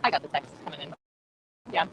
I got the text coming in. Yeah.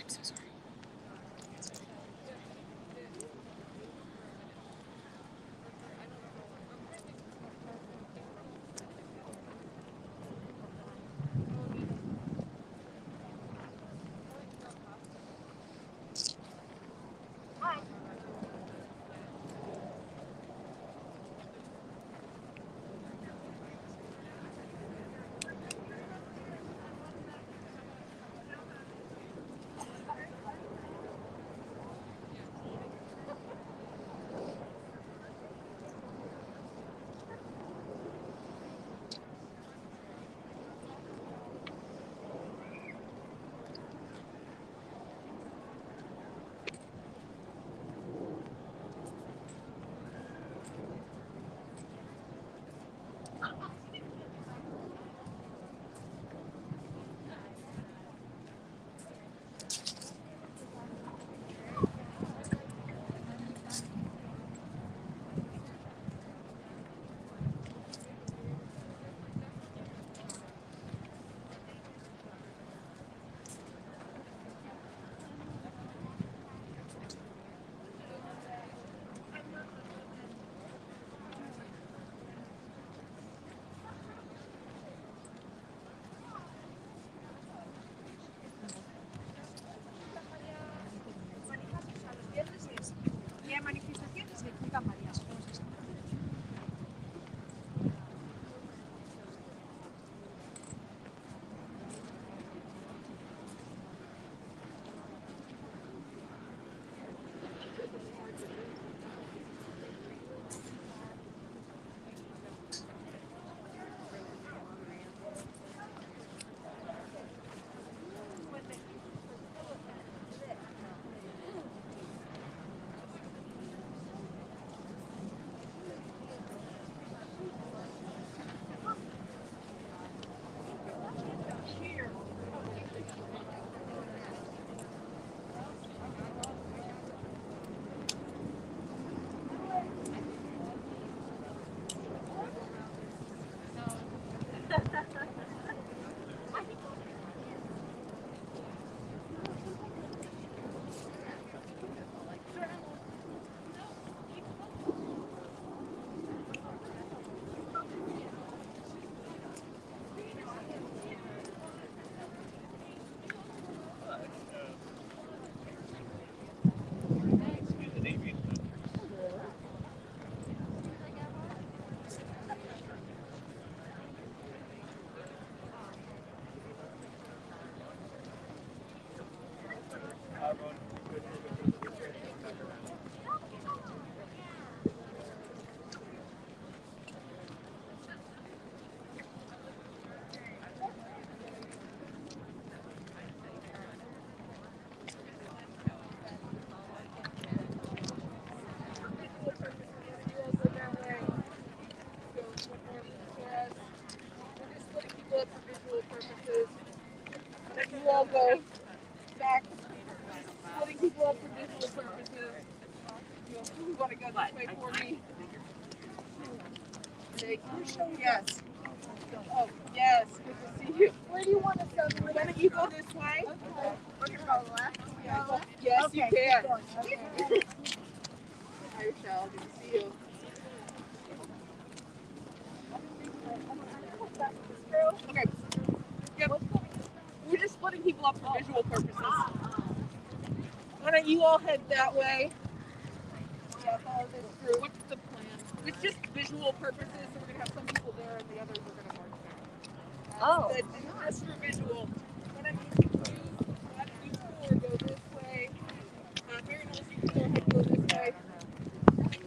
I'm so sorry. Manifestaciones de puta varias cosas. You all go back, splitting people up for visual purposes. You want to go this way for me? Yes. Oh, yes. Good to see you. Where do you want to go? Why don't you go this way? Okay. We're going to go left? Yeah. Yes, okay, you can. Okay. Hi, Rochelle. Good to see you. Okay. Yep. We're just splitting people up for visual purposes. Why don't you all head that way? Yeah, follow this through. What's the plan? It's just visual purposes, so we're going to have some people there and the others are going to march there. Oh. Just for visual. Why don't you four go this way? Mary knows you four head go this way.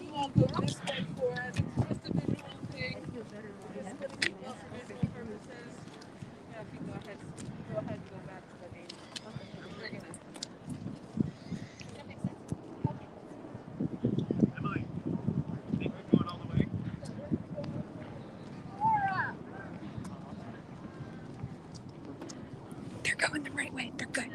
You all go this way for us. It's just a visual thing. Just splitting people up for visual purposes. Yeah, if you go ahead and go back to the name. We're going to. Emily, think we're going all the way? They're going the right way. They're good.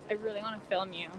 I really want to film you.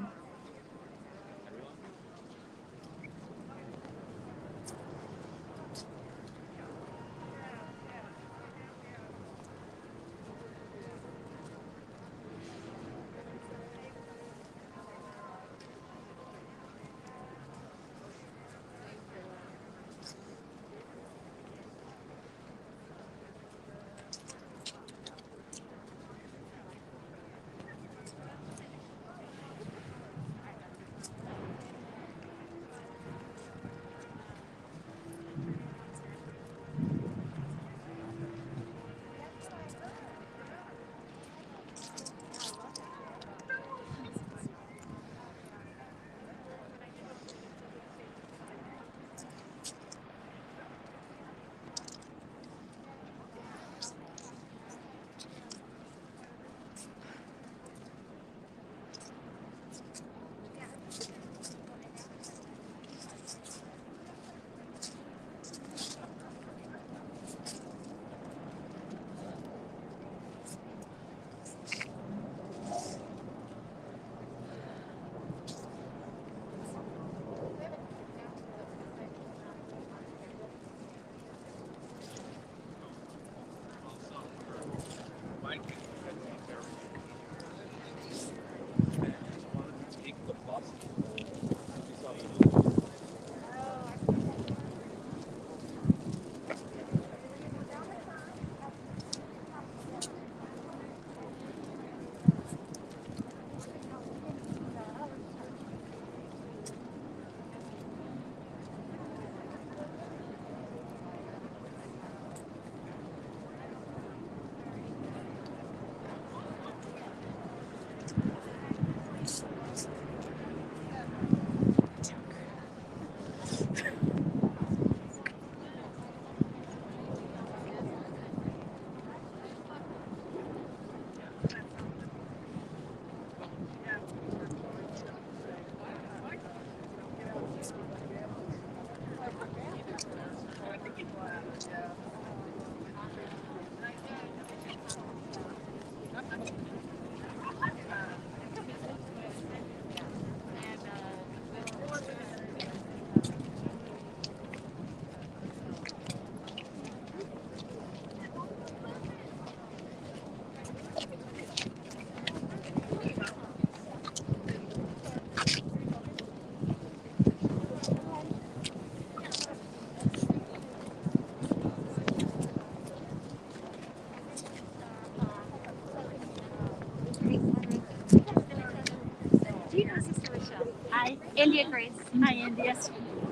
Hi, India Grace. Hi, India.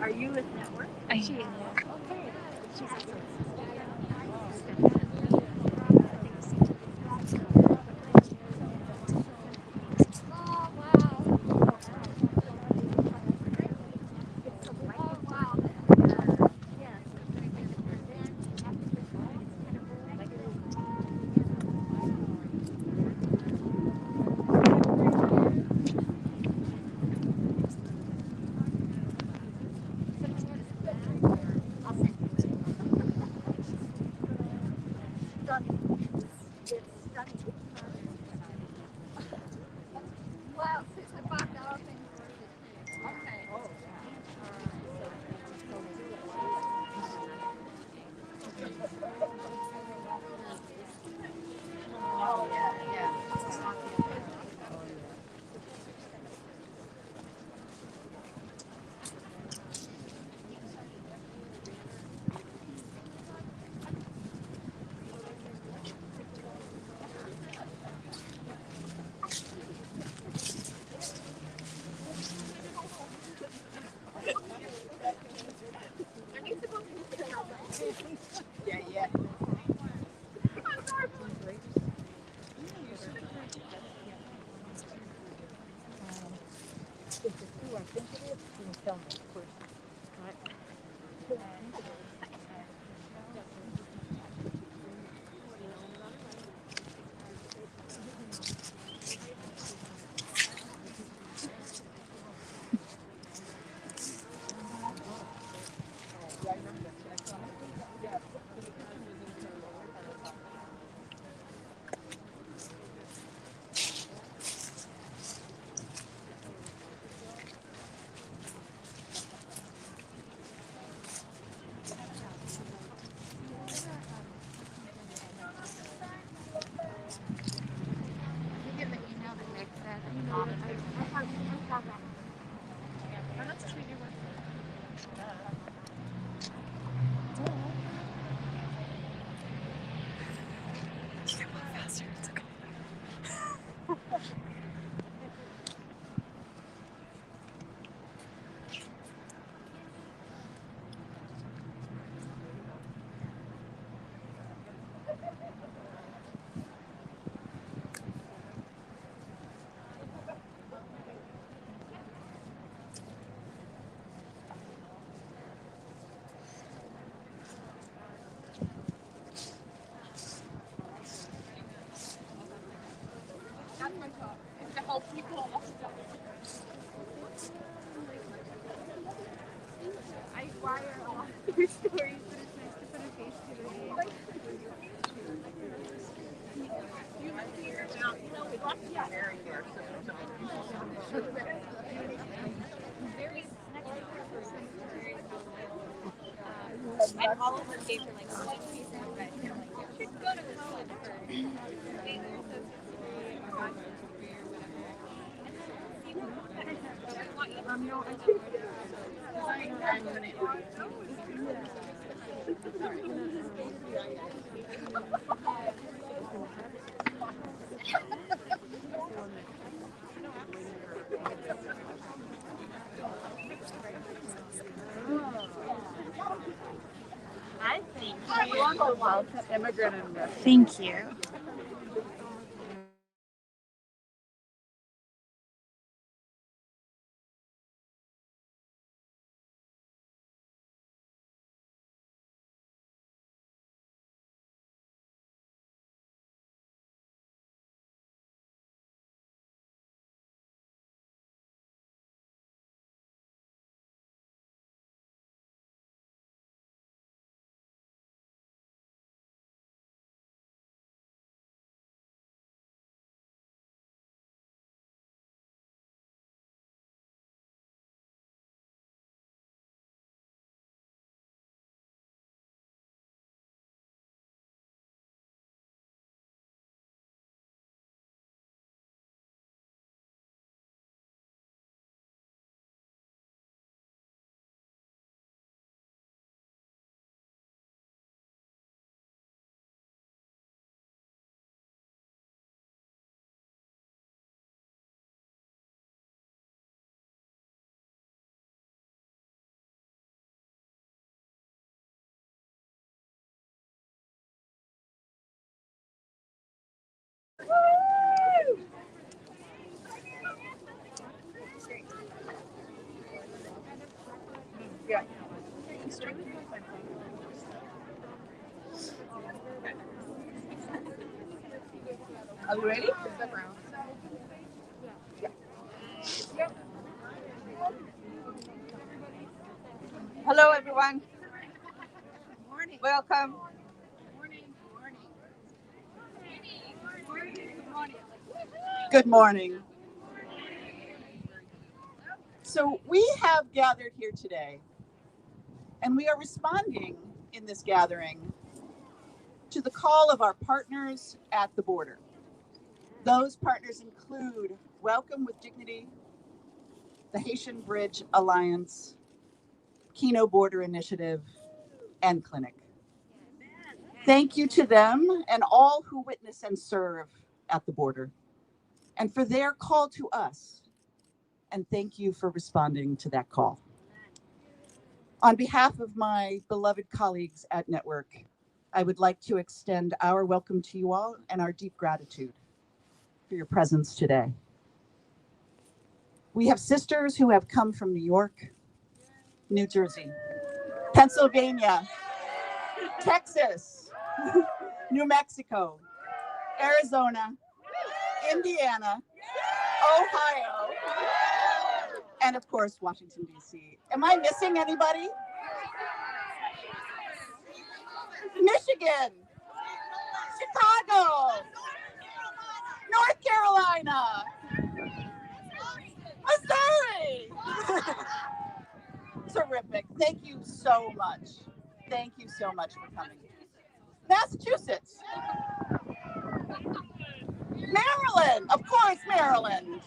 Are you with Network? She is. Okay. She's excellent. Your stories, but it's nice to put a face to the name. You live here now. You know, we lost you very here. And all of her days are like one piece of red. You should go to college I think Immigrant-led. Thank you. Yeah. Are you ready? Hello, everyone. Morning. Welcome. Good morning. So we have gathered here today, and we are responding in this gathering to the call of our partners at the border. Those partners include Welcome with Dignity, the Haitian Bridge Alliance, Keno Border Initiative, and Clinic. Thank you to them and all who witness and serve at the border, and for their call to us. And thank you for responding to that call. On behalf of my beloved colleagues at Network, I would like to extend our welcome to you all and our deep gratitude for your presence today. We have sisters who have come from New York, New Jersey, Pennsylvania, Texas, New Mexico, Arizona, Indiana, Ohio, and of course, Washington, D.C. Am I missing anybody? Michigan, Chicago, North Carolina, Missouri. Terrific. Thank you so much. Thank you so much for coming. Massachusetts, Maryland, of course, Maryland.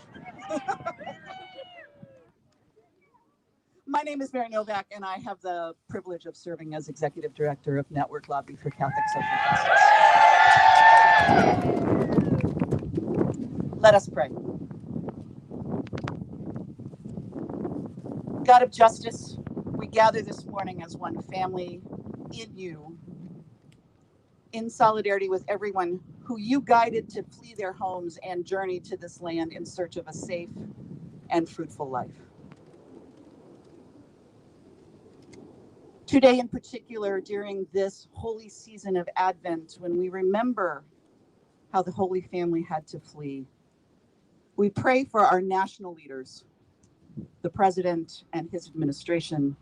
My name is Mary Novak, and I have the privilege of serving as Executive Director of Network Lobby for Catholic Social Justice. Let us pray. God of justice, we gather this morning as one family in you, in solidarity with everyone who you guided to flee their homes and journey to this land in search of a safe and fruitful life. Today in particular, during this holy season of Advent, when we remember how the Holy Family had to flee, we pray for our national leaders, the President and his administration,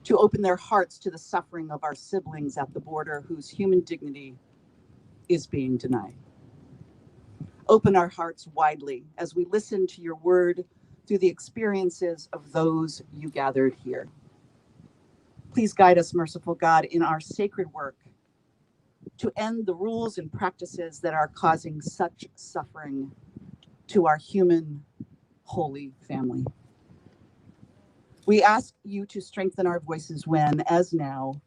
to open their hearts to the suffering of our siblings at the border whose human dignity is being denied. Open our hearts widely as we listen to your word through the experiences of those you gathered here. Please guide us, merciful God, in our sacred work to end the rules and practices that are causing such suffering to our human, holy family. We ask you to strengthen our voices when, as now,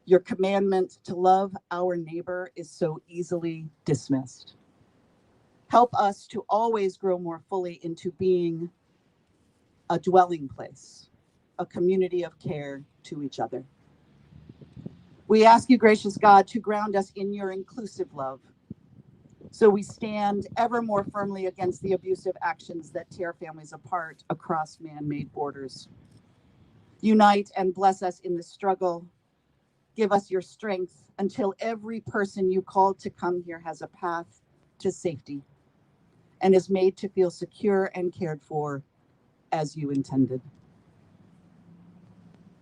your commandment to love our neighbor is so easily dismissed. Help us to always grow more fully into being a dwelling place, a community of care to each other. We ask you, gracious God, to ground us in your inclusive love, so we stand ever more firmly against the abusive actions that tear families apart across man-made borders. Unite and bless us in the struggle. Give us your strength until every person you called to come here has a path to safety and is made to feel secure and cared for as you intended.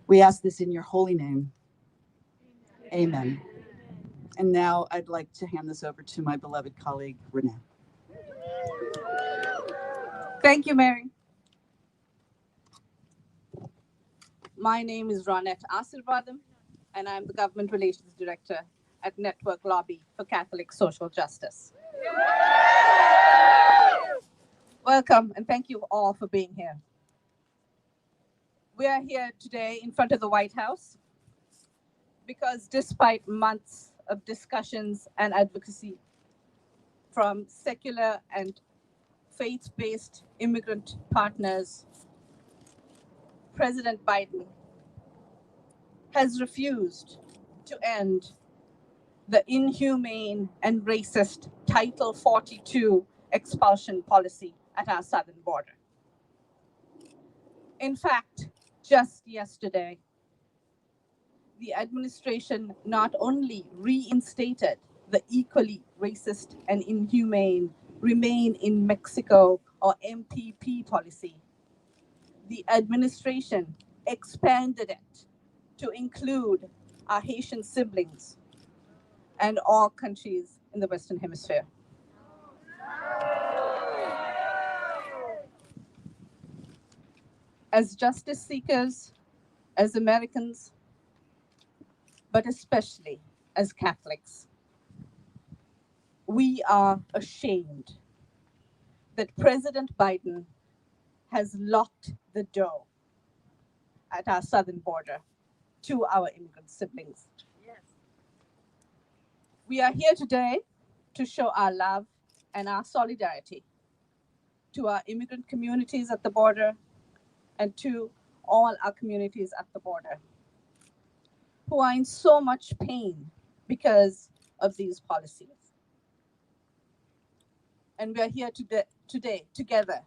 We ask this in your holy name. Amen. And now I'd like to hand this over to my beloved colleague, Renee. Thank you, Mary. My name is Ronette Asirvadam, and I'm the Government Relations Director at Network Lobby for Catholic Social Justice. Welcome, and thank you all for being here. We are here today in front of the White House because despite months of discussions and advocacy from secular and faith-based immigrant partners, President Biden has refused to end the inhumane and racist Title 42 expulsion policy at our southern border. In fact, just yesterday, the administration not only reinstated the equally racist and inhumane Remain in Mexico or MPP policy, the administration expanded it to include our Haitian siblings and all countries in the Western Hemisphere. As justice seekers, as Americans, but especially as Catholics, we are ashamed that President Biden has locked the door at our southern border to our immigrant siblings. Yes. We are here today to show our love and our solidarity to our immigrant communities at the border and to all our communities at the border who are in so much pain because of these policies. And we are here today together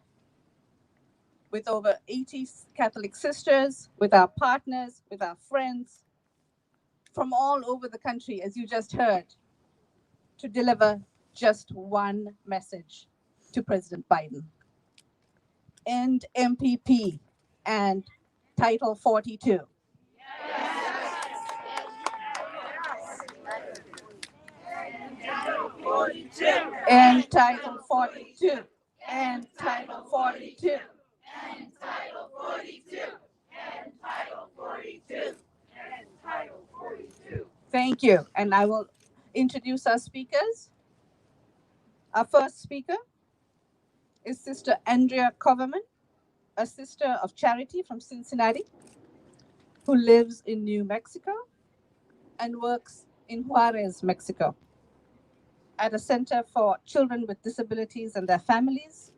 with over 80 Catholic sisters, with our partners, with our friends from all over the country, as you just heard, to deliver just one message to President Biden. End MPP and Title 42. And Title 42. And Title 42. And Title 42. And Title 42. And Title 42. Thank you. And I will introduce our speakers. Our first speaker is Sister Andrea Coverman, a sister of charity from Cincinnati, who lives in New Mexico and works in Juarez, Mexico, at a center for children with disabilities and their families,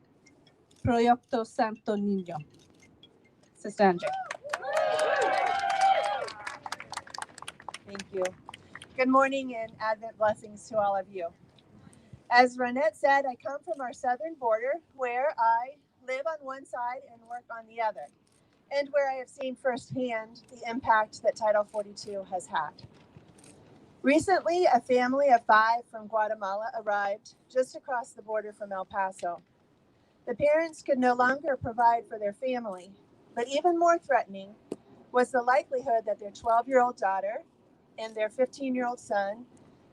Proyecto Santo Niño. Sister Andrea. Thank you. Good morning and Advent blessings to all of you. As Ronette said, I come from our southern border where I live on one side and work on the other, and where I have seen firsthand the impact that Title 42 has had. Recently, a family of 5 from Guatemala arrived just across the border from El Paso. The parents could no longer provide for their family, but even more threatening, was the likelihood that their 12-year-old daughter and their 15-year-old son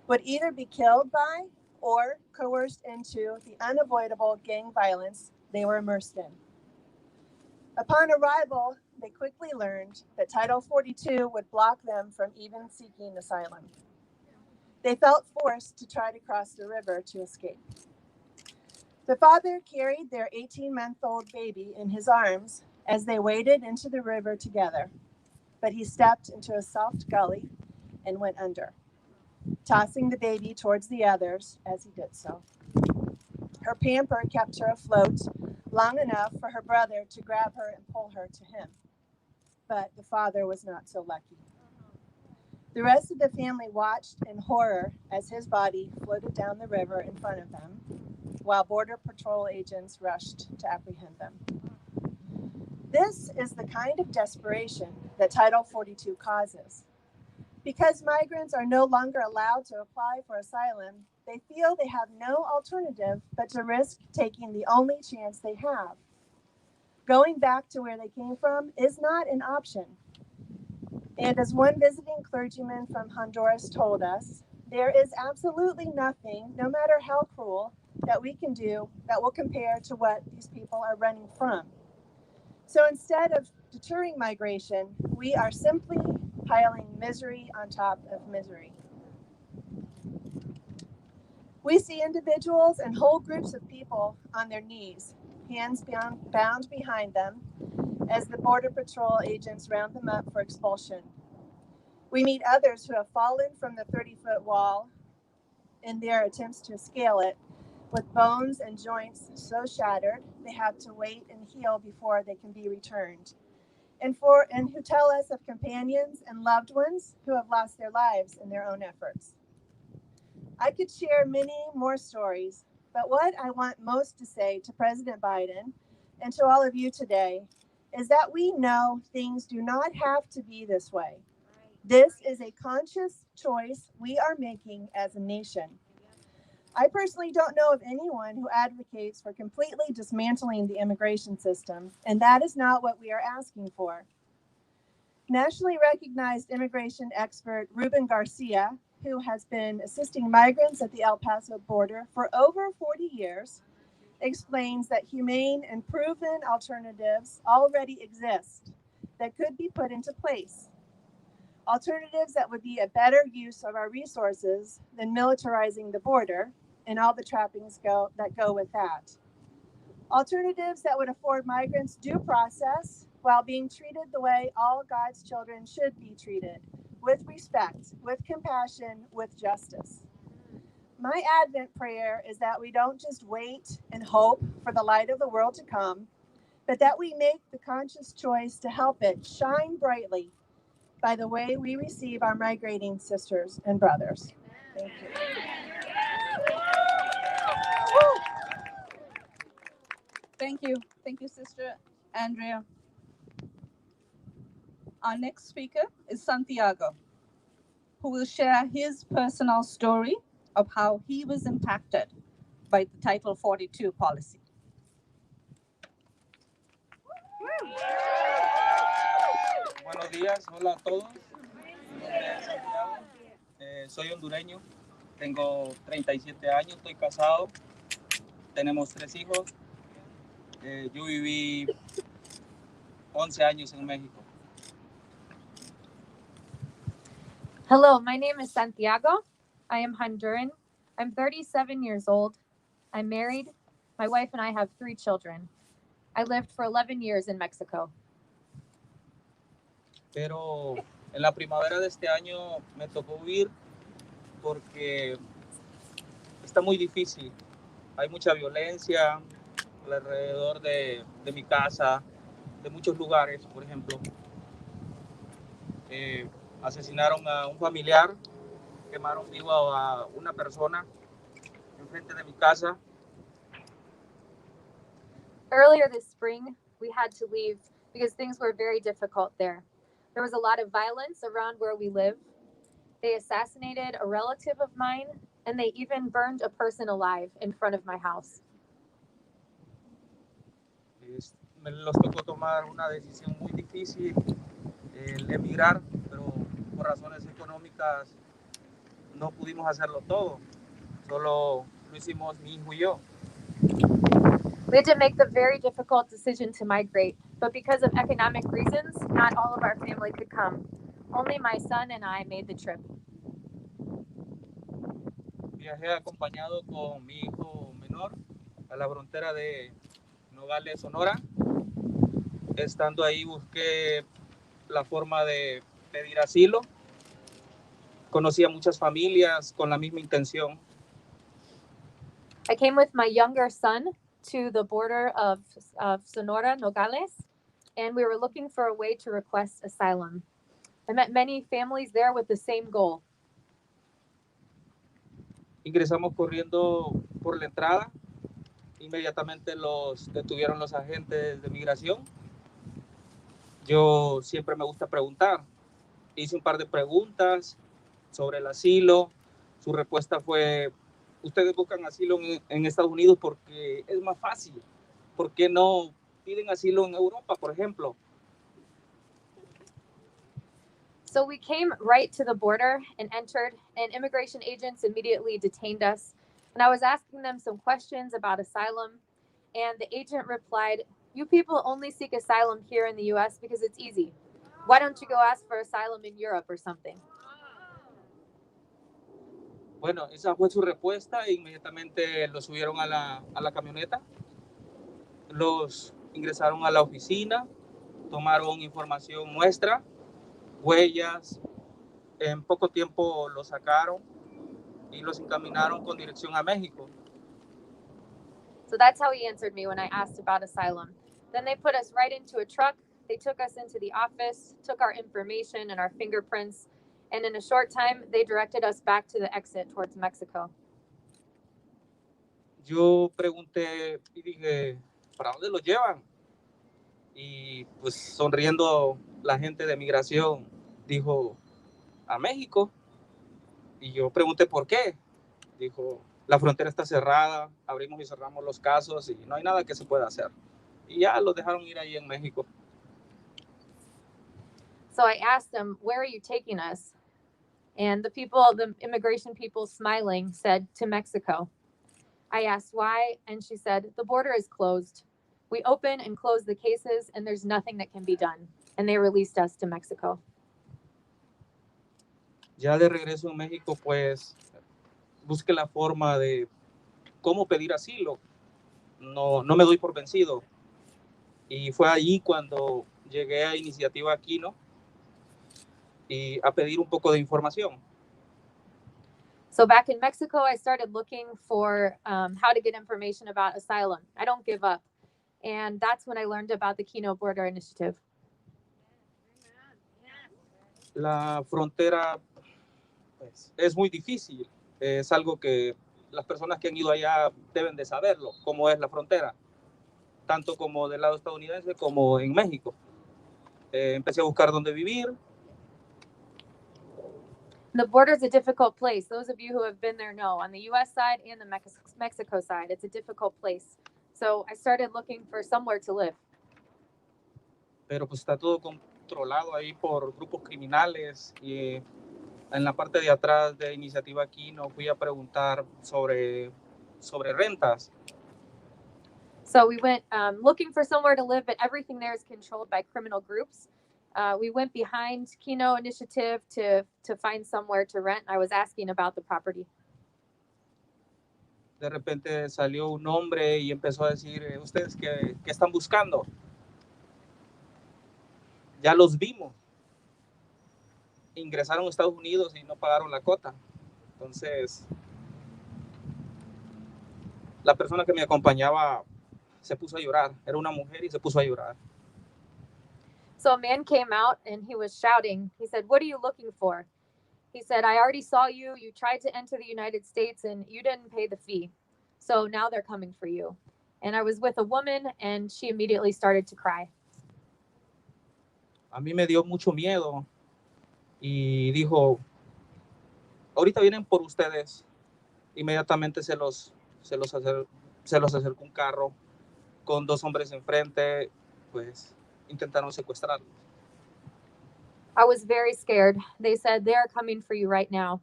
would either be killed by or coerced into the unavoidable gang violence they were immersed in. Upon arrival, they quickly learned that Title 42 would block them from even seeking asylum. They felt forced to try to cross the river to escape. The father carried their 18-month-old baby in his arms as they waded into the river together, but he stepped into a soft gully and went under, tossing the baby towards the others as he did so. Her pamper kept her afloat long enough for her brother to grab her and pull her to him, but the father was not so lucky. The rest of the family watched in horror as his body floated down the river in front of them, while Border Patrol agents rushed to apprehend them. This is the kind of desperation that Title 42 causes. Because migrants are no longer allowed to apply for asylum, they feel they have no alternative but to risk taking the only chance they have. Going back to where they came from is not an option. And as one visiting clergyman from Honduras told us, there is absolutely nothing, no matter how cruel, that we can do that will compare to what these people are running from. So instead of deterring migration, we are simply piling misery on top of misery. We see individuals and whole groups of people on their knees, hands bound behind them, as the Border Patrol agents round them up for expulsion. We meet others who have fallen from the 30-foot wall in their attempts to scale it, with bones and joints so shattered they have to wait and heal before they can be returned. And who tell us of companions and loved ones who have lost their lives in their own efforts. I could share many more stories, but what I want most to say to President Biden and to all of you today is that we know things do not have to be this way. This is a conscious choice we are making as a nation. I personally don't know of anyone who advocates for completely dismantling the immigration system, and that is not what we are asking for. Nationally recognized immigration expert Ruben Garcia, who has been assisting migrants at the El Paso border for over 40 years, explains that humane and proven alternatives already exist that could be put into place. Alternatives that would be a better use of our resources than militarizing the border and all the trappings that go with that. Alternatives that would afford migrants due process while being treated the way all God's children should be treated, with respect, with compassion, with justice. My Advent prayer is that we don't just wait and hope for the light of the world to come, but that we make the conscious choice to help it shine brightly by the way we receive our migrating sisters and brothers. Thank you. Thank you. Thank you, Sister Andrea. Our next speaker is Santiago, who will share his personal story of how he was impacted by the Title 42 policy. Buenos días, hola a todos. Mi nombre es Santiago, soy hondureño, tengo 37 años, estoy casado, tenemos 3 hijos. Yo viví 11 años en México. Hello, my name is Santiago. I am Honduran. I'm 37 years old. I'm married. My wife and I have 3 children. I lived for 11 years in Mexico. Pero en la primavera de este año me tocó huir porque está muy difícil. Hay mucha violencia alrededor de mi casa, de muchos lugares, por ejemplo. Asesinaron a un familiar, quemaron vivo a una persona enfrente de mi casa. Earlier this spring, we had to leave because things were very difficult there. There was a lot of violence around where we live. They assassinated a relative of mine, and they even burned a person alive in front of my house. Me los tocó tomar una decisión muy difícil. el emigrar, pero por razones económicas no pudimos hacerlo todo. Solo lo hicimos mi hijo y yo. We had to make the very difficult decision to migrate, but because of economic reasons, not all of our family could come. Only my son and I made the trip. Viajé acompañado con mi hijo menor a la frontera de Nogales, Sonora. Estando ahí busqué la forma de pedir asilo. Conocí a muchas familias con la misma intención. I came with my younger son to the border of Sonora, Nogales, and we were looking for a way to request asylum. I met many families there with the same goal. Ingresamos corriendo por la entrada. Inmediatamente los detuvieron los agentes de migración. Yo siempre me gusta preguntar. Hice un par de preguntas sobre el asilo. Su respuesta fue: ustedes buscan asilo en Estados Unidos porque es más fácil. ¿Por qué no piden asilo en Europa, por ejemplo? So we came right to the border and entered, and immigration agents immediately detained us. And I was asking them some questions about asylum, and the agent replied, "You people only seek asylum here in the US because it's easy. Why don't you go ask for asylum in Europe or something?" Bueno, esa fue su respuesta e inmediatamente los subieron a la camioneta. Los ingresaron a la oficina, tomaron información nuestra, huellas. En poco tiempo los sacaron y los encaminaron con dirección a México. So that's how he answered me when I asked about asylum. Then they put us right into a truck. They took us into the office, took our information and our fingerprints, and in a short time, they directed us back to the exit towards Mexico. Yo pregunté y dije, ¿para dónde los llevan? Y pues sonriendo la gente de migración dijo, a México. Y yo pregunté por qué. Dijo, la frontera está cerrada, abrimos y cerramos los casos y no hay nada que se pueda hacer. Y ya los dejaron ir ahí en México. So I asked them, "Where are you taking us?" And the immigration people smiling said, "To Mexico." I asked why, and she said, "The border is closed. We open and close the cases, and there's nothing that can be done." And they released us to Mexico. Ya de regreso en México, pues busqué la forma de cómo pedir asilo. No me doy por vencido. Y fue ahí cuando llegué a Iniciativa Aquino y a pedir un poco de información. So back in Mexico, I started looking for how to get information about asylum. I don't give up. And that's when I learned about the Kino Border Initiative. La frontera pues, es muy difícil. Es algo que las personas que han ido allá deben de saberlo, cómo es la frontera, tanto como del lado estadounidense como en México. Empecé a buscar dónde vivir. The border is a difficult place. Those of you who have been there know. On the U.S. side and the Mexico side, it's a difficult place. So I started looking for somewhere to live. Pero pues está todo controlado ahí por grupos criminales y en la parte de atrás de Iniciativa Aquino fui a preguntar sobre rentas. So we went looking for somewhere to live, but everything there is controlled by criminal groups. We went behind Kino Initiative to find somewhere to rent. I was asking about the property. De repente salió un hombre y empezó a decir, ¿ustedes qué están buscando? Ya los vimos. Ingresaron a Estados Unidos y no pagaron la cuota. Entonces, la persona que me acompañaba se puso a llorar. Era una mujer y se puso a llorar. So a man came out and he was shouting. He said, "What are you looking for?" He said, "I already saw you. You tried to enter the United States and you didn't pay the fee. So now they're coming for you." And I was with a woman and she immediately started to cry. A mí me dio mucho miedo y dijo, ahorita vienen por ustedes. Inmediatamente se los acercó un carro con dos hombres enfrente, pues intentaron secuestrarlos. I was very scared. They said, "They are coming for you right now."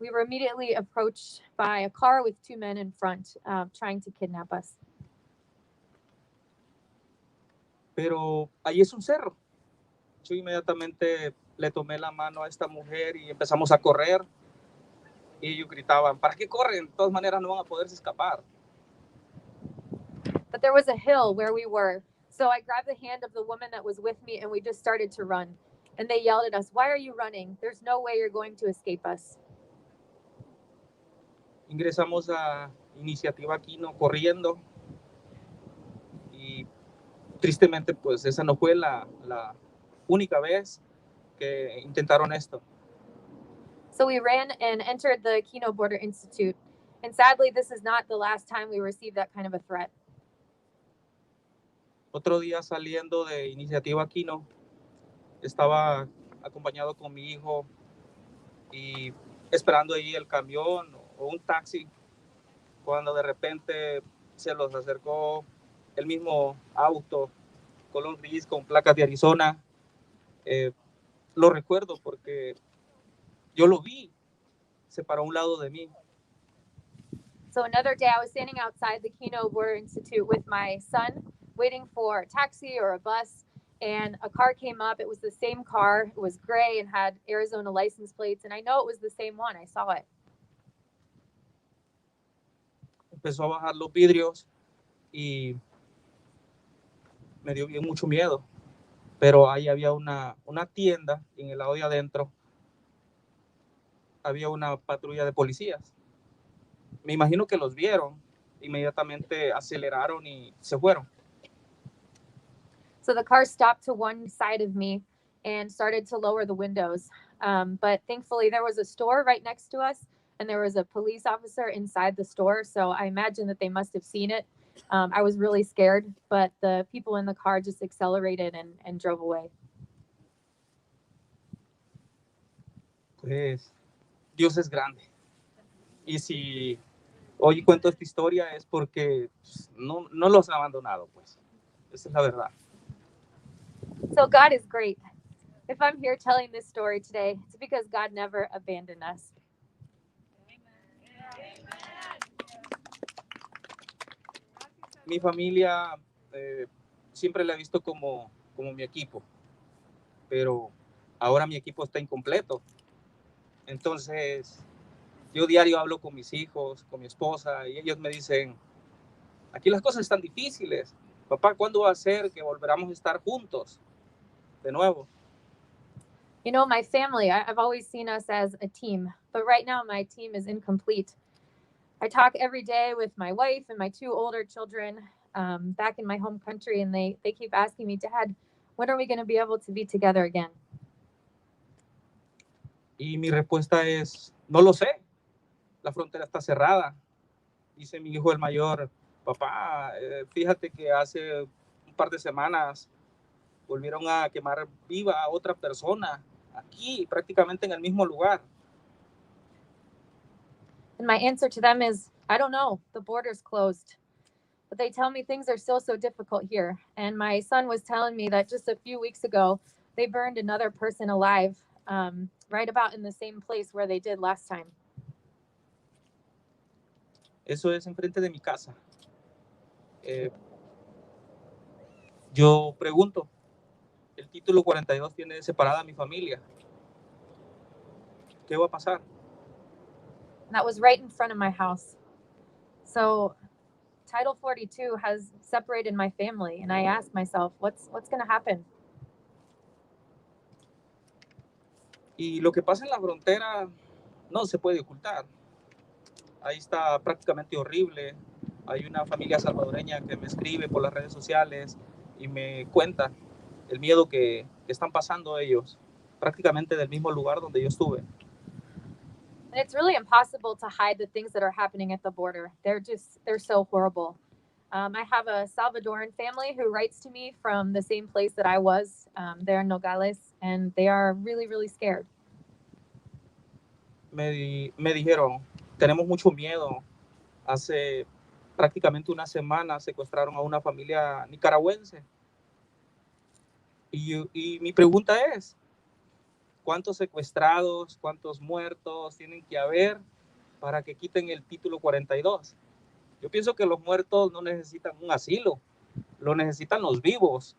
We were immediately approached by a car with two men in front, trying to kidnap us. Pero ahí es un cerro. Yo inmediatamente le tomé la mano a esta mujer y empezamos a correr. Y ellos gritaban, ¿para qué corren? De todas maneras no van a poderse escapar. But there was a hill where we were. So I grabbed the hand of the woman that was with me and we just started to run. And they yelled at us, "Why are you running? There's no way you're going to escape us." Ingresamos a Iniciativa Aquino corriendo y tristemente pues esa no fue la única vez que intentaron esto. So we ran and entered the Kino Border Institute. And sadly, this is not the last time we received that kind of a threat. Otro día saliendo de Iniciativa Aquino, estaba acompañado con mi hijo y esperando ahí el camión o un taxi, cuando de repente se los acercó el mismo auto, color gris con placas de Arizona. Lo recuerdo porque yo lo vi, se paró a un lado de mí. So another day I was standing outside the Kino Border Institute with my son, waiting for a taxi or a bus, and a car came up. It was the same car. It was gray and had Arizona license plates, and I know it was the same one. I saw it. Empezó a bajar los vidrios y me dio bien mucho miedo. Pero ahí había una tienda y en el lado de adentro había una patrulla de policías. Me imagino que los vieron, inmediatamente aceleraron y se fueron. So the car stopped to one side of me and started to lower the windows. But thankfully, there was a store right next to us, and there was a police officer inside the store. So I imagine that they must have seen it. I was really scared, but the people in the car just accelerated and drove away. Pues Dios es grande. Y si hoy cuento esta historia es porque no los ha abandonado, pues. Esa es la verdad. So God is great. If I'm here telling this story today, it's because God never abandoned us. Mi familia siempre la he visto como mi equipo, pero ahora mi equipo está incompleto. Entonces, yo diario hablo con mis hijos, con mi esposa, y ellos me dicen, aquí las cosas están difíciles. Papá, ¿cuándo va a ser que volveramos a estar juntos de nuevo? You know, my family, I've always seen us as a team, but right now my team is incomplete. I talk every day with my wife and my two older children back in my home country, and they keep asking me, "Dad, when are we going to be able to be together again?" Y mi respuesta es, no lo sé. La frontera está cerrada. Dice mi hijo el mayor, papá, fíjate que hace un par de semanas volvieron a quemar viva a otra persona aquí, prácticamente en el mismo lugar. And my answer to them is, I don't know. The border's closed. But they tell me things are still so difficult here. And my son was telling me that just a few weeks ago, they burned another person alive right about in the same place where they did last time. Eso es enfrente de mi casa. Yo pregunto, el título 42 tiene separada a mi familia. ¿Qué va a pasar? And that was right in front of my house. So Title 42 has separated my family. And I asked myself, what's going to happen? Y lo que pasa en la frontera no se puede ocultar. Ahí está prácticamente horrible. Hay una familia salvadoreña que me escribe por las redes sociales y me cuenta el miedo que están pasando ellos, prácticamente del mismo lugar donde yo estuve. And it's really impossible to hide the things that are happening at the border. They're so horrible. I have a Salvadoran family who writes to me from the same place that I was there in Nogales, and they are really, really scared. Me dijeron, tenemos mucho miedo. Hace prácticamente una semana secuestraron a una familia nicaragüense. Y mi pregunta es, ¿Cuántos secuestrados, cuántos muertos tienen que haber para que quiten el título 42? Yo pienso que los muertos no necesitan un asilo, lo necesitan los vivos.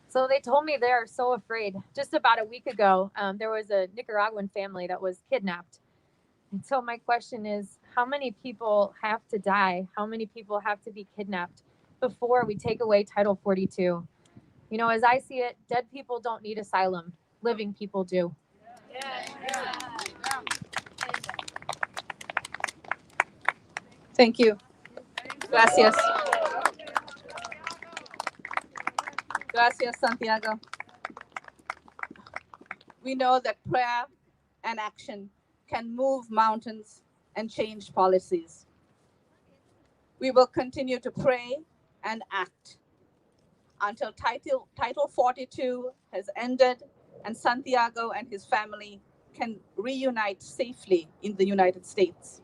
So they told me they're so afraid. Just about a week ago, there was a Nicaraguan family that was kidnapped. And so my question is, how many people have to die? How many people have to be kidnapped before we take away Title 42? You know, as I see it, dead people don't need asylum. Living people do. Thank you. Gracias. Gracias, Santiago. We know that prayer and action can move mountains and change policies. We will continue to pray and act until Title 42 has ended and Santiago and his family can reunite safely in the United States.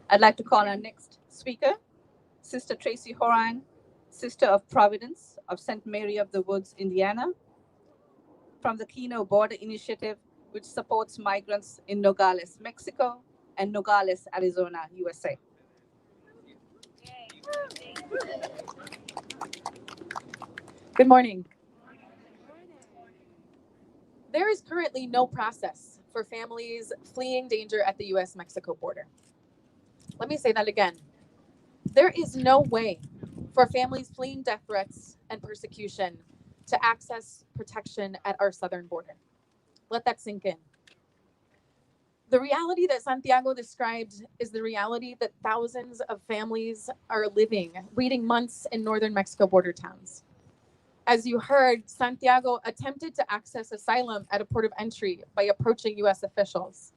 I'd like to call our next speaker, Sister Tracy Horan, Sister of Providence of St. Mary of the Woods, Indiana, from the Keno Border Initiative, which supports migrants in Nogales, Mexico, and Nogales, Arizona, USA. Good morning. There is currently no process for families fleeing danger at the US-Mexico border. Let me say that again. There is no way for families fleeing death threats and persecution to access protection at our southern border. Let that sink in. The reality that Santiago described is the reality that thousands of families are living, waiting months in northern Mexico border towns. As you heard, Santiago attempted to access asylum at a port of entry by approaching US officials.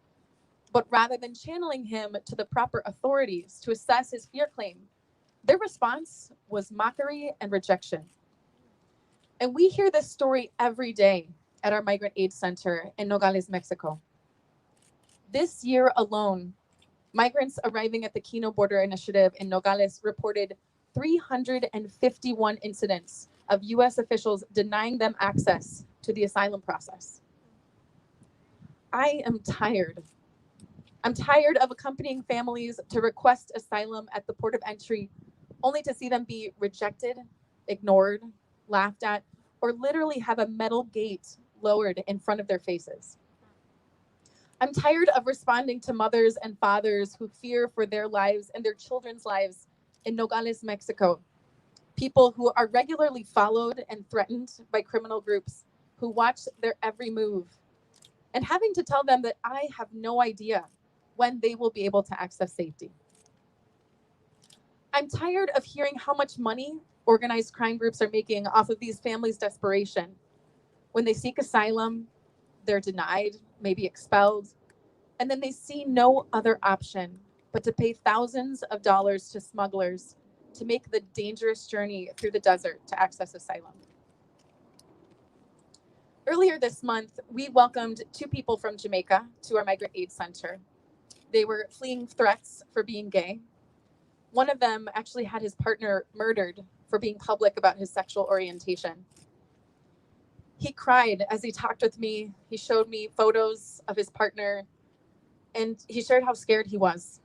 But rather than channeling him to the proper authorities to assess his fear claim, their response was mockery and rejection. And we hear this story every day at our Migrant Aid Center in Nogales, Mexico. This year alone, migrants arriving at the Keno Border Initiative in Nogales reported 351 incidents of US officials denying them access to the asylum process. I am tired. I'm tired of accompanying families to request asylum at the port of entry only to see them be rejected, ignored, laughed at, or literally have a metal gate lowered in front of their faces. I'm tired of responding to mothers and fathers who fear for their lives and their children's lives in Nogales, Mexico. People who are regularly followed and threatened by criminal groups who watch their every move, and having to tell them that I have no idea when they will be able to access safety. I'm tired of hearing how much money organized crime groups are making off of these families' desperation. When they seek asylum, they're denied, maybe expelled, and then they see no other option but to pay thousands of dollars to smugglers to make the dangerous journey through the desert to access asylum. Earlier this month, we welcomed 2 people from Jamaica to our Migrant Aid Center. They were fleeing threats for being gay. One of them actually had his partner murdered for being public about his sexual orientation. He cried as he talked with me. He showed me photos of his partner, and he shared how scared he was.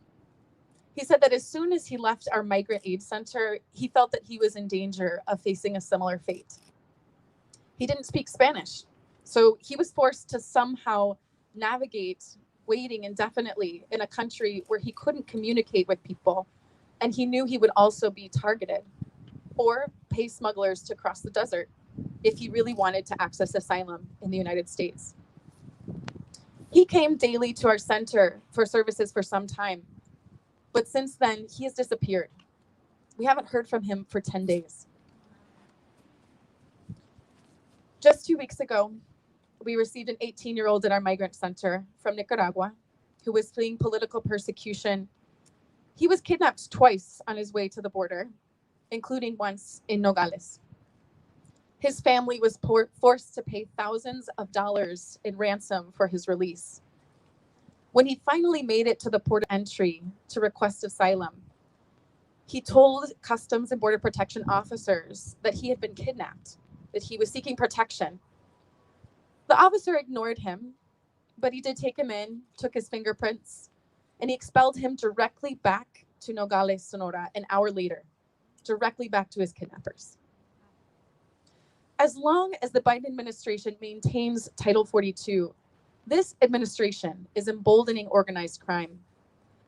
He said that as soon as he left our Migrant Aid Center, he felt that he was in danger of facing a similar fate. He didn't speak Spanish, so he was forced to somehow navigate waiting indefinitely in a country where he couldn't communicate with people, and he knew he would also be targeted or pay smugglers to cross the desert if he really wanted to access asylum in the United States. He came daily to our center for services for some time, but since then, he has disappeared. We haven't heard from him for 10 days. Just 2 weeks ago, we received an 18-year-old at our migrant center from Nicaragua who was fleeing political persecution. He was kidnapped twice on his way to the border, including once in Nogales. His family was forced to pay thousands of dollars in ransom for his release. When he finally made it to the port of entry to request asylum, he told Customs and Border Protection officers that he had been kidnapped that he was seeking protection. The officer ignored him, but he did take him in, took his fingerprints, and he expelled him directly back to Nogales, Sonora, an hour later, directly back to his kidnappers. As long as the Biden administration maintains Title 42, this administration is emboldening organized crime,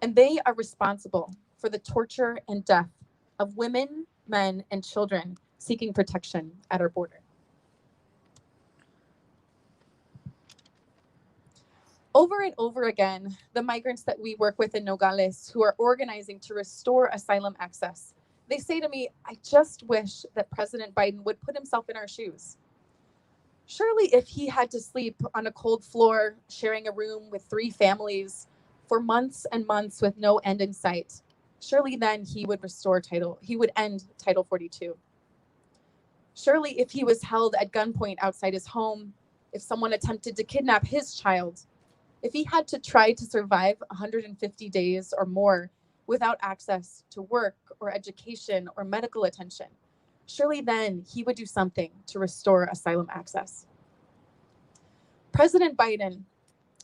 and they are responsible for the torture and death of women, men, and children seeking protection at our border. Over and over again, the migrants that we work with in Nogales who are organizing to restore asylum access, they say to me, I just wish that President Biden would put himself in our shoes. Surely if he had to sleep on a cold floor, sharing a room with 3 families for months and months with no end in sight, surely then he would end Title 42. Surely if he was held at gunpoint outside his home, if someone attempted to kidnap his child, if he had to try to survive 150 days or more without access to work or education or medical attention, surely then he would do something to restore asylum access. President Biden,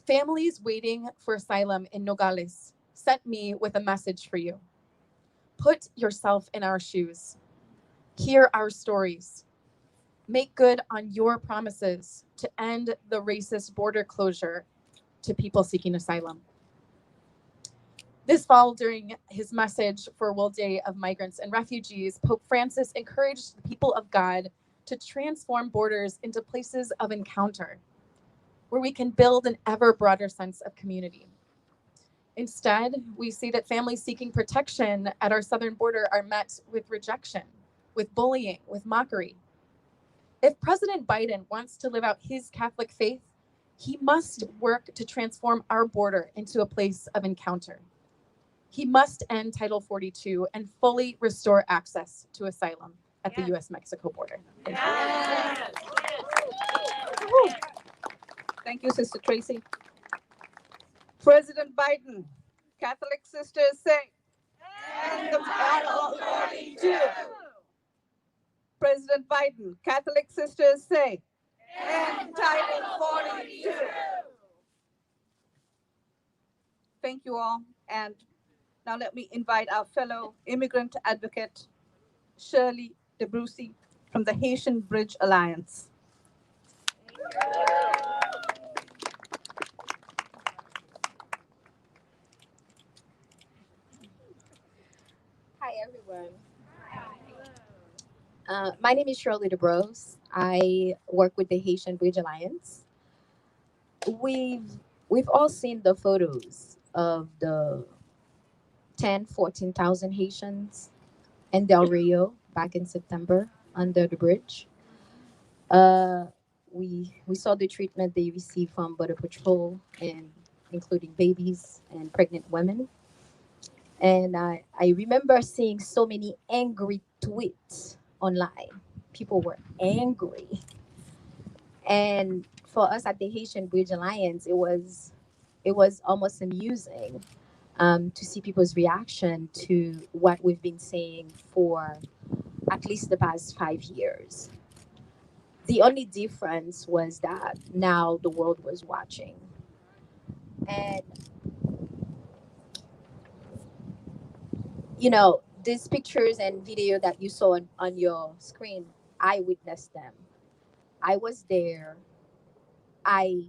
families waiting for asylum in Nogales, sent me with a message for you. Put yourself in our shoes. Hear our stories. Make good on your promises to end the racist border closure to people seeking asylum. This fall, during his message for World Day of Migrants and Refugees, Pope Francis encouraged the people of God to transform borders into places of encounter, where we can build an ever broader sense of community. Instead, we see that families seeking protection at our southern border are met with rejection, with bullying, with mockery. If President Biden wants to live out his Catholic faith, he must work to transform our border into a place of encounter. He must end Title 42 and fully restore access to asylum at the U.S.-Mexico border. Thank you, Sister Tracy. President Biden, Catholic sisters say, end the Title 42. President Biden, Catholic sisters say, end Title 42. Thank you all. And now let me invite our fellow immigrant advocate, Shirley DeBrucy from the Haitian Bridge Alliance. Hi, everyone. My name is Shirley DeBrose. I work with the Haitian Bridge Alliance. We've all seen the photos of the 14,000 Haitians in Del Rio back in September under the bridge. We saw the treatment they received from Border Patrol, and including babies and pregnant women. And I remember seeing so many angry tweets online. People were angry. And for us at the Haitian Bridge Alliance, it was almost amusing to see people's reaction to what we've been saying for at least the past 5 years. The only difference was that now the world was watching. And these pictures and video that you saw on your screen, I witnessed them. I was there. I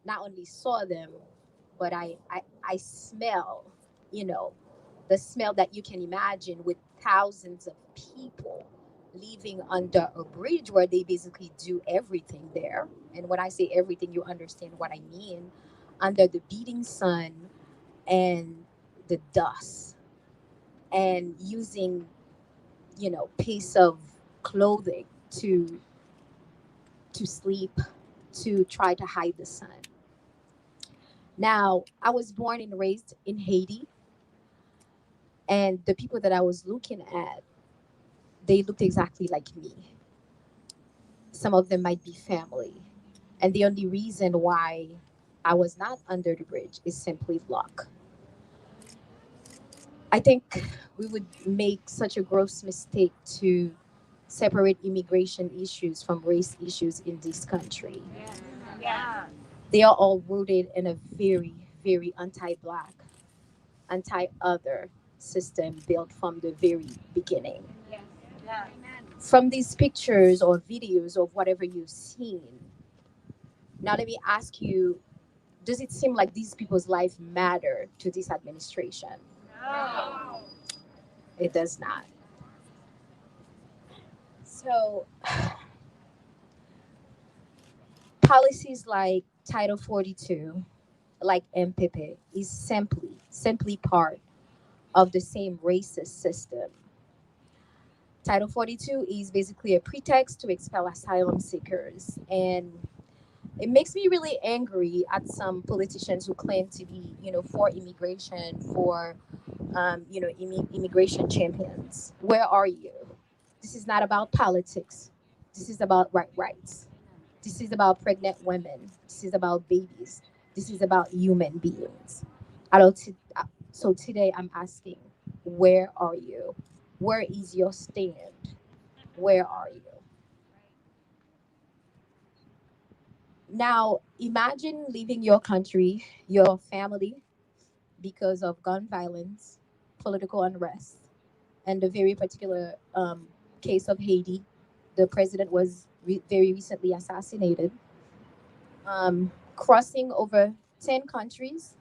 not only saw them, but I smell, the smell that you can imagine with thousands of people living under a bridge where they basically do everything there. And when I say everything, you understand what I mean. Under the beating sun and the dust, and using, piece of clothing to sleep, to try to hide the sun. Now, I was born and raised in Haiti, and the people that I was looking at, they looked exactly like me. Some of them might be family. And the only reason why I was not under the bridge is simply luck. I think we would make such a gross mistake to separate immigration issues from race issues in this country. Yeah. They are all rooted in a very, very anti-black, anti-other system built from the very beginning. Yeah. From these pictures or videos of whatever you've seen, now let me ask you, does it seem like these people's life matter to this administration? No. It does not. So policies like Title 42, like MPP, is simply part of the same racist system. Title 42 is basically a pretext to expel asylum seekers. And it makes me really angry at some politicians who claim to be, for immigration, for, immigration champions. Where are you? This is not about politics. This is about rights. This is about pregnant women. This is about babies. This is about human beings. I don't. So today I'm asking, where are you? Where is your stand? Where are you? Now, imagine leaving your country, your family, because of gun violence, political unrest, and the very particular case of Haiti. The president was very recently assassinated. Crossing over 10 countries,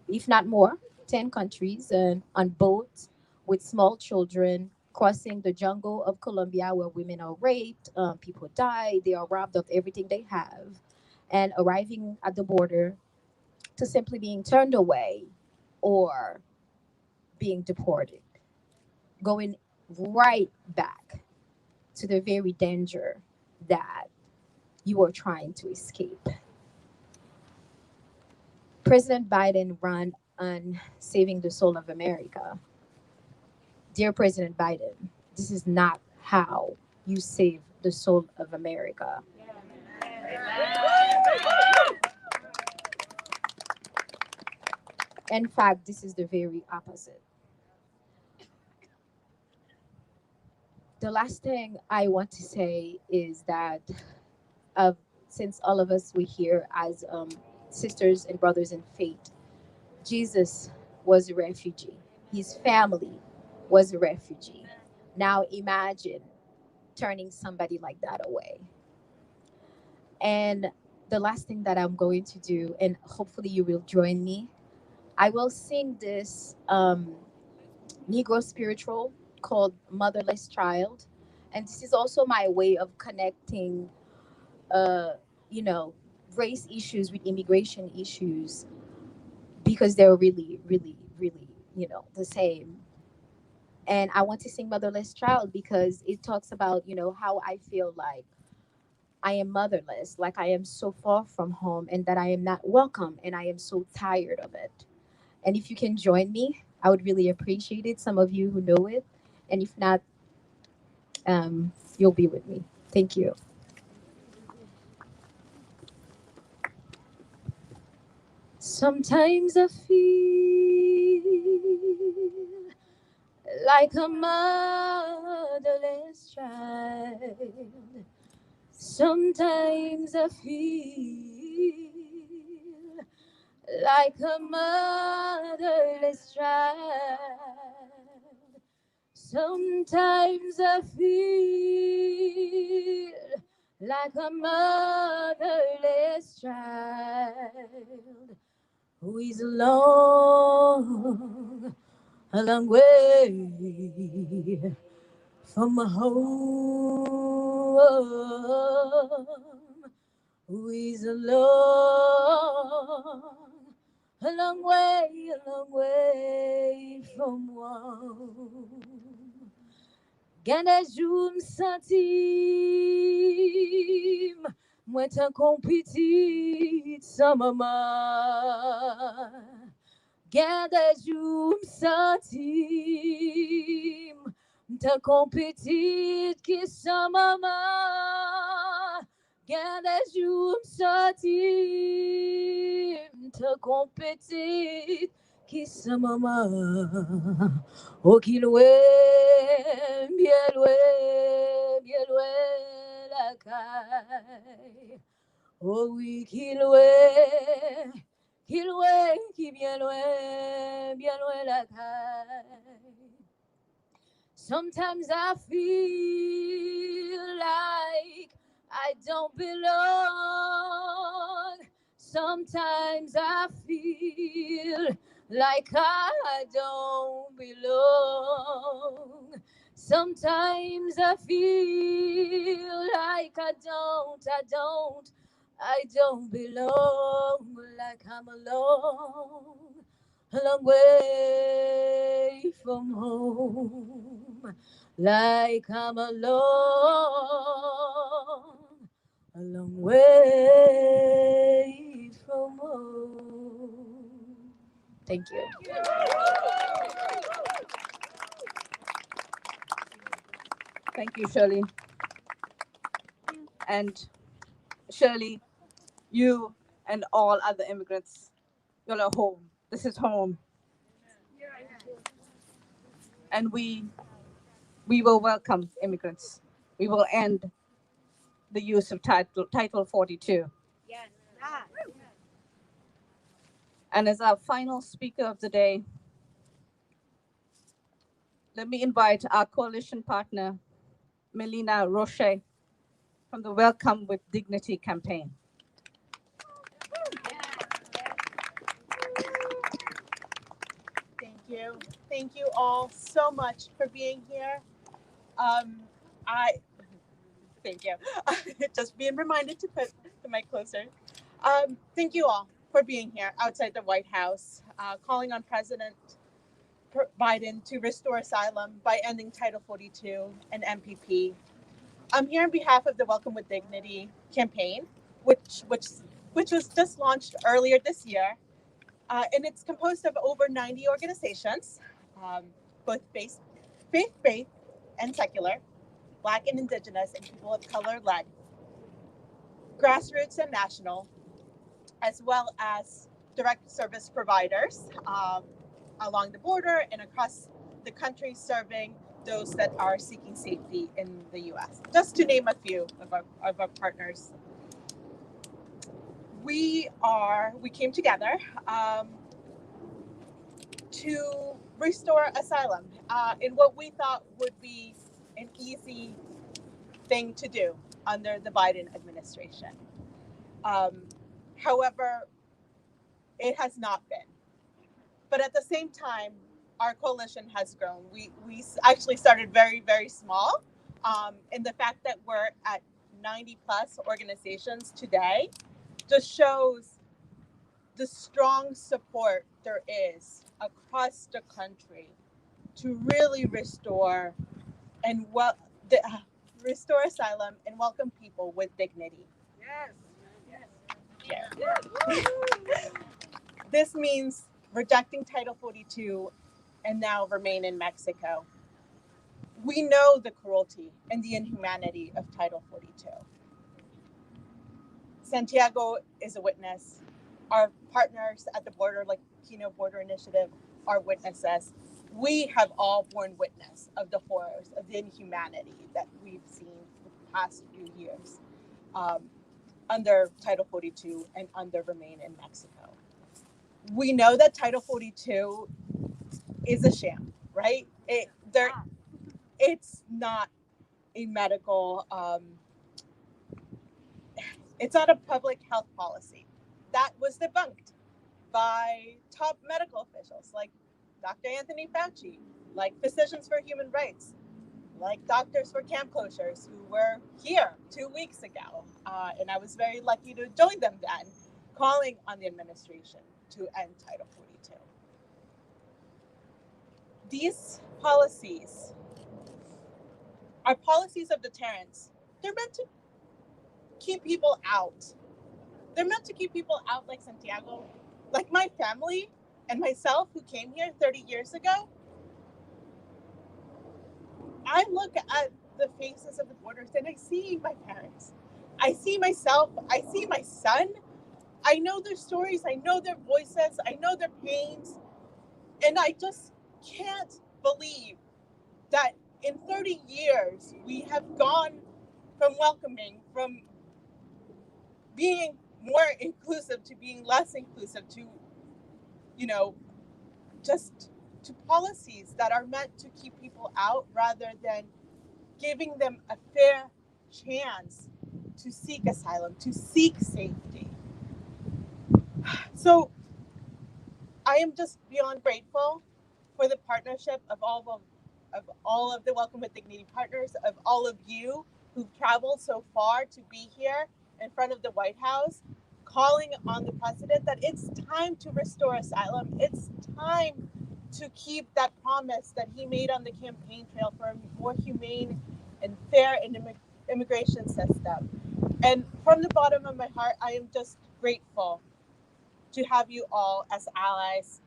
if not more, 10 countries, and on boats with small children, crossing the jungle of Colombia where women are raped, people die, they are robbed of everything they have, and arriving at the border to simply being turned away or being deported, going right back to the very danger that you were trying to escape. President Biden ran on saving the soul of America. Dear President Biden, this is not how you save the soul of America. In fact, this is the very opposite. The last thing I want to say is that uh, since all of us we here as sisters and brothers in faith, Jesus was a refugee. His family was a refugee. Now imagine turning somebody like that away. And the last thing that I'm going to do, and hopefully you will join me, I will sing this Negro spiritual called Motherless Child. And this is also my way of connecting, uh, you know, race issues with immigration issues because they're really, really, really, the same. And I want to sing Motherless Child because it talks about, how I feel like I am motherless, like I am so far from home and that I am not welcome and I am so tired of it. And if you can join me, I would really appreciate it. Some of you who know it. And if not, you'll be with me. Thank you. Sometimes I feel like a motherless child. Sometimes I feel like a motherless child. Sometimes I feel like a motherless child who is a long way from home, who is a long way from home. Gana joum sentim, mwen tan kon pitit san maman. Gana joum sentim, tan kon pitit ki san maman. Gana joum sentim, tan kon pitit kisa mama okilwe bielwe bielwe lakai o wikilwe kilwe kibielwe bielwe lakai. Sometimes I feel like I don't belong. Sometimes I feel like I don't belong. Sometimes I feel like I don't belong, like I'm alone, a long way from home, like I'm alone, a long way from home. Thank you. Thank you, Shirley. And Shirley, you and all other immigrants, you're at home. This is home. And we will welcome immigrants. We will end the use of Title 42. Yes. And as our final speaker of the day, let me invite our coalition partner, Melina Roche, from the Welcome with Dignity campaign. Thank you. Thank you all so much for being here. Thank you. Just being reminded to put the mic closer. Thank you all for being here outside the White House, calling on President Biden to restore asylum by ending Title 42 and MPP. I'm here on behalf of the Welcome with Dignity campaign, which was just launched earlier this year. And it's composed of over 90 organizations, both faith and secular, Black and Indigenous, and people of color led, grassroots and national, as well as direct service providers along the border and across the country, serving those that are seeking safety in the U.S. Just to name a few of our partners. We came together to restore asylum in what we thought would be an easy thing to do under the Biden administration. However, it has not been. But at the same time, our coalition has grown. We actually started very, very small. And the fact that we're at 90 plus organizations today just shows the strong support there is across the country to really restore restore asylum and welcome people with dignity. Yes. This means rejecting Title 42 and now remain in Mexico. We know the cruelty and the inhumanity of Title 42. Santiago is a witness. Our partners at the border, like Kino Border Initiative, are witnesses. We have all borne witness of the horrors, of the inhumanity that we've seen the past few years under Title 42 and under Remain in Mexico. We know that Title 42 is a sham, right? It's not a medical, it's not a public health policy. That was debunked by top medical officials like Dr. Anthony Fauci, like Physicians for Human Rights, like Doctors for Camp Closures, who were here 2 weeks ago. And I was very lucky to join them then, calling on the administration to end Title 42. These policies are policies of deterrence. They're meant to keep people out. They're meant to keep people out like Santiago, like my family and myself who came here 30 years ago. I look at the faces of the borders and I see my parents. I see myself. I see my son. I know their stories. I know their voices. I know their pains. And I just can't believe that in 30 years, we have gone from welcoming, from being more inclusive to being less inclusive to, just to policies that are meant to keep people out rather than giving them a fair chance to seek asylum, to seek safety. So I am just beyond grateful for the partnership of all of the Welcome with Dignity partners, of all of you who've traveled so far to be here in front of the White House, calling on the president that it's time to restore asylum. It's time to keep that promise that he made on the campaign trail for a more humane and fair immigration system. And from the bottom of my heart, I am just grateful to have you all as allies,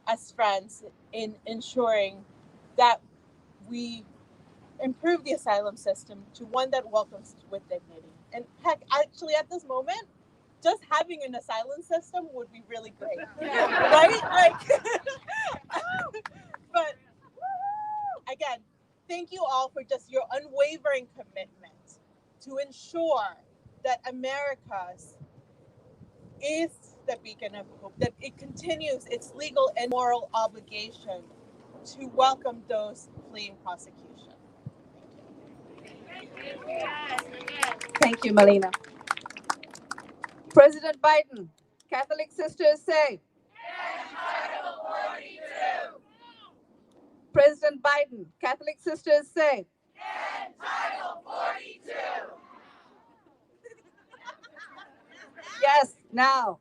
as friends, in ensuring that we improve the asylum system to one that welcomes with dignity. And heck, actually, at this moment, just having an asylum system would be really great, right? But again, thank you all for just your unwavering commitment to ensure that America's is the beacon of hope, that it continues its legal and moral obligation to welcome those fleeing prosecution. Thank you, Melina. President Biden, Catholic sisters say. President Biden, Catholic sisters say. Yes, now.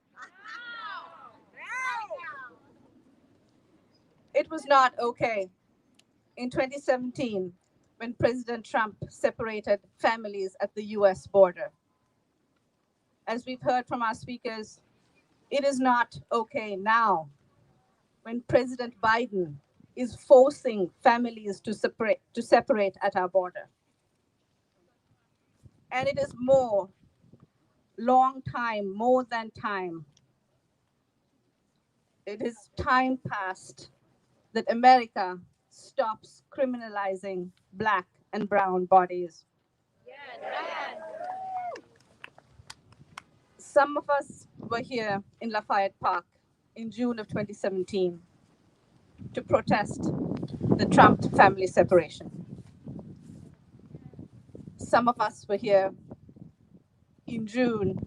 It was not okay in 2017 when President Trump separated families at the US border. As we've heard from our speakers, it is not okay now when President Biden is forcing families to separate at our border. And it is more than time. It is time past that America stops criminalizing Black and brown bodies. Some of us were here in Lafayette Park in June of 2017 to protest the Trump family separation. Some of us were here in June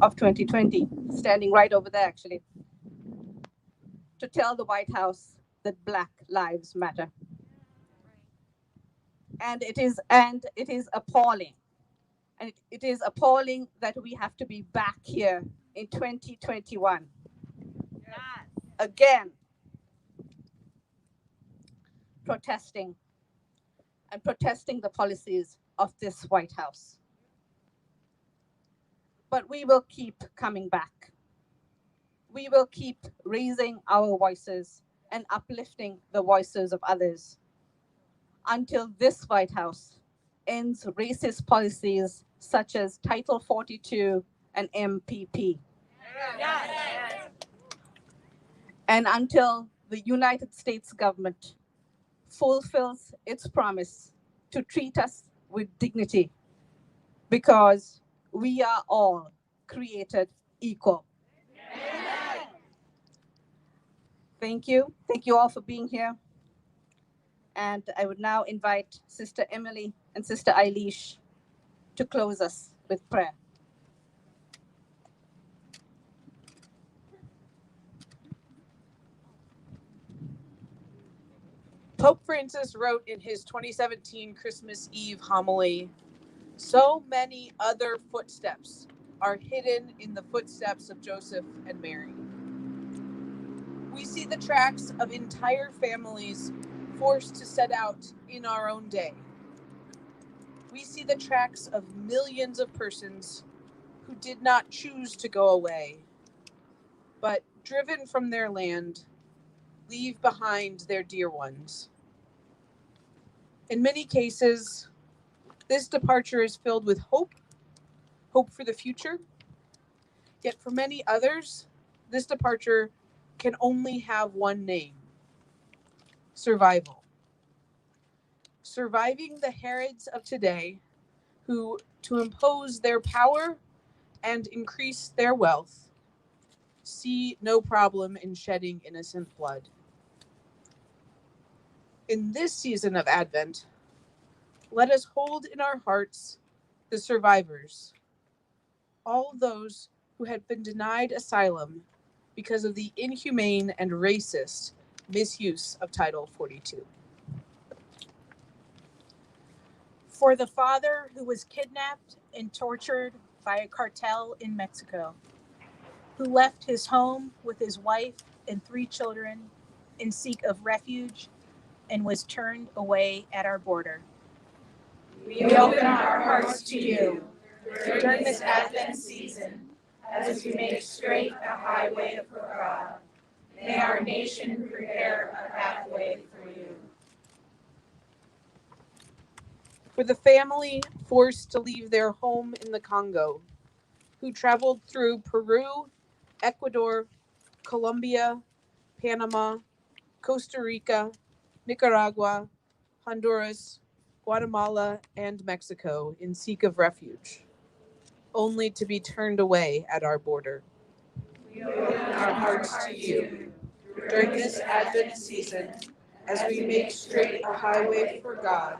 of 2020, standing right over there actually, to tell the White House that Black lives matter. And it is appalling. And it is appalling that we have to be back here in 2021. Yes. Again, protesting the policies of this White House. But we will keep coming back. We will keep raising our voices and uplifting the voices of others until this White House ends racist policies such as Title 42 and MPP. Yes. And until the United States government fulfills its promise to treat us with dignity, because we are all created equal. Amen. Thank you. Thank you all for being here. And I would now invite Sister Emily and Sister Eilish to close us with prayer. Pope Francis wrote in his 2017 Christmas Eve homily, "So many other footsteps are hidden in the footsteps of Joseph and Mary." We see the tracks of entire families forced to set out in our own day. We see the tracks of millions of persons who did not choose to go away, but driven from their land, leave behind their dear ones. In many cases, this departure is filled with hope for the future. Yet for many others, this departure can only have one name: Survival. Surviving the Herods of today who, to impose their power and increase their wealth, see no problem in shedding innocent blood. In this season of Advent, let us hold in our hearts the survivors, all those who had been denied asylum because of the inhumane and racist misuse of Title 42. For the father who was kidnapped and tortured by a cartel in Mexico, who left his home with his wife and 3 children in seek of refuge and was turned away at our border. We open our hearts to you during this Advent season as we make straight a highway for God. May our nation prepare a pathway for you. For the family forced to leave their home in the Congo, who traveled through Peru, Ecuador, Colombia, Panama, Costa Rica, Nicaragua, Honduras, Guatemala, and Mexico in seek of refuge, only to be turned away at our border. We open our hearts to you during this Advent season as we make straight a highway for God.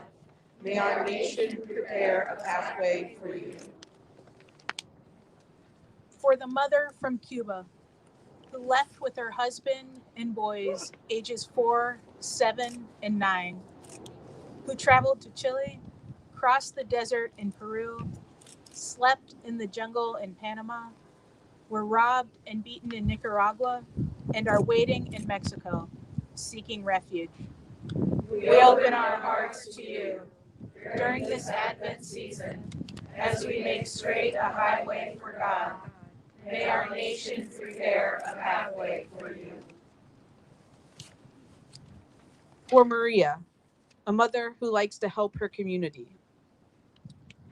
May our nation prepare a pathway for you. For the mother from Cuba, who left with her husband and boys ages 4, 7, and 9, who traveled to Chile, crossed the desert in Peru, slept in the jungle in Panama, were robbed and beaten in Nicaragua, and are waiting in Mexico, seeking refuge. We open our hearts to you during this Advent season as we make straight a highway for God. May our nation prepare a pathway for you. For Maria, a mother who likes to help her community.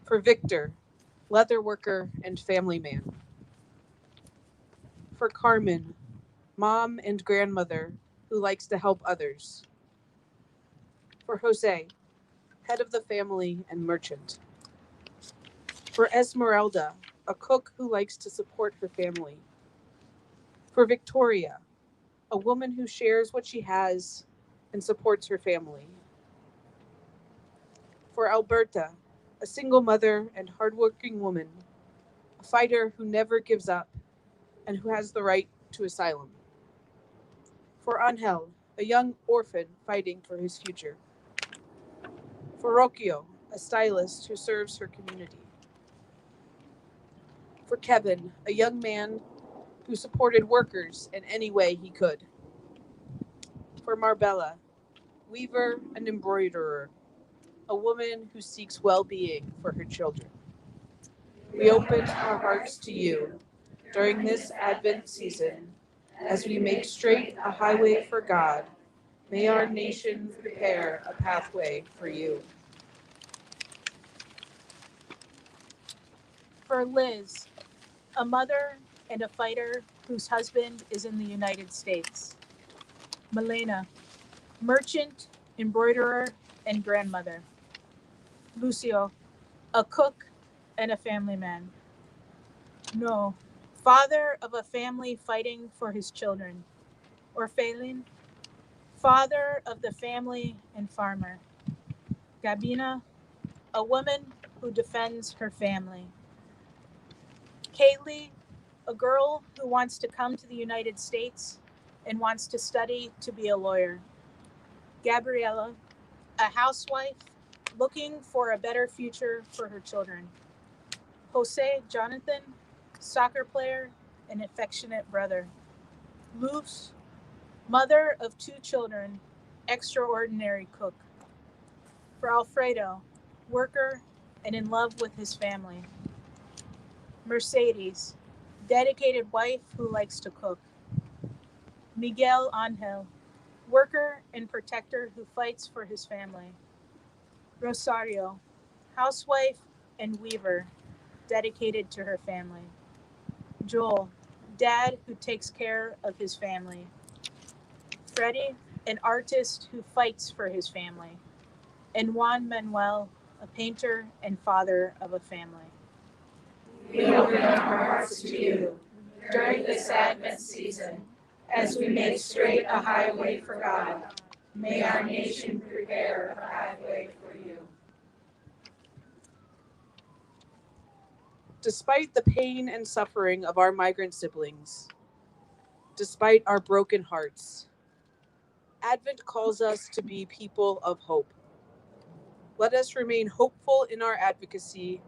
For Victor, leather worker and family man. For Carmen, mom and grandmother who likes to help others. For Jose, head of the family and merchant. For Esmeralda, a cook who likes to support her family. For Victoria, a woman who shares what she has and supports her family. For Alberta, a single mother and hardworking woman, a fighter who never gives up and who has the right to asylum. For Angel, a young orphan fighting for his future. For Rocchio, a stylist who serves her community. For Kevin, a young man who supported workers in any way he could. For Marbella, weaver and embroiderer, a woman who seeks well-being for her children. We open our hearts to you during this Advent season as we make straight a highway for God. May our nation prepare a pathway for you. For Liz, a mother and a fighter whose husband is in the United States. Melina, merchant, embroiderer, and grandmother. Lucio, a cook and a family man. No, father of a family fighting for his children. Orphelin, father of the family and farmer. Gabina, a woman who defends her family. Kaylee, a girl who wants to come to the United States and wants to study to be a lawyer. Gabriella, a housewife looking for a better future for her children. Jose Jonathan, soccer player and affectionate brother. Luz, mother of 2 children, extraordinary cook. For Alfredo, worker and in love with his family. Mercedes, dedicated wife who likes to cook. Miguel Angel, worker and protector who fights for his family. Rosario, housewife and weaver, dedicated to her family. Joel, dad who takes care of his family. Freddie, an artist who fights for his family, and Juan Manuel, a painter and father of a family. We open our hearts to you during this Advent season as we make straight a highway for God. May our nation prepare a pathway for you. Despite the pain and suffering of our migrant siblings, despite our broken hearts, Advent calls us to be people of hope. Let us remain hopeful in our advocacy,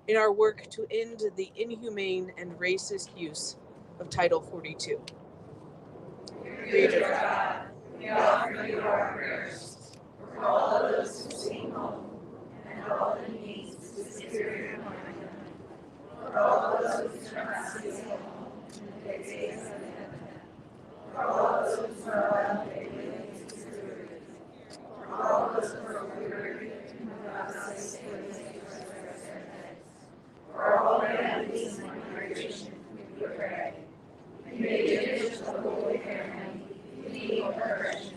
in our work to end the inhumane and racist use of Title 42. Creator God, we offer you our prayers for all of those who seek home and all the needs to secure your monument. For all of those who cannot see home in the days of heaven. For all those who are unable to security. For all those who are weary and without safe places to rest their heads. For all families in migration, we pray. May the gifts of the Holy Family be encouraged.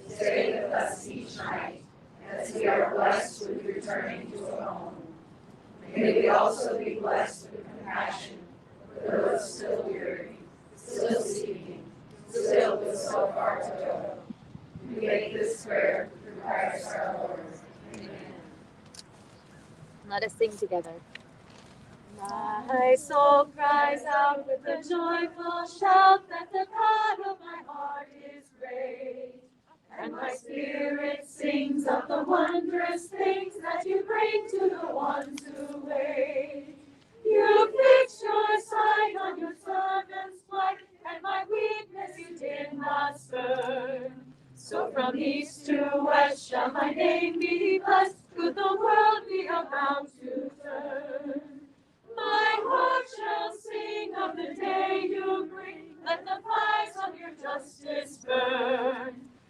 Stay with us each night as we are blessed with returning to a home. May we also be blessed with compassion for those still weary, still seeking, still with so far to go. We make this prayer through Christ our Lord. Amen. Let us sing together. My soul cries out with a joyful shout that the God of my heart is great. And my spirit sings of the wondrous things that you bring to the ones who wait. You fixed your sight on your servant's plight, and my weakness you did not spurn. So from east to west shall my name be blessed, could the world be a mountain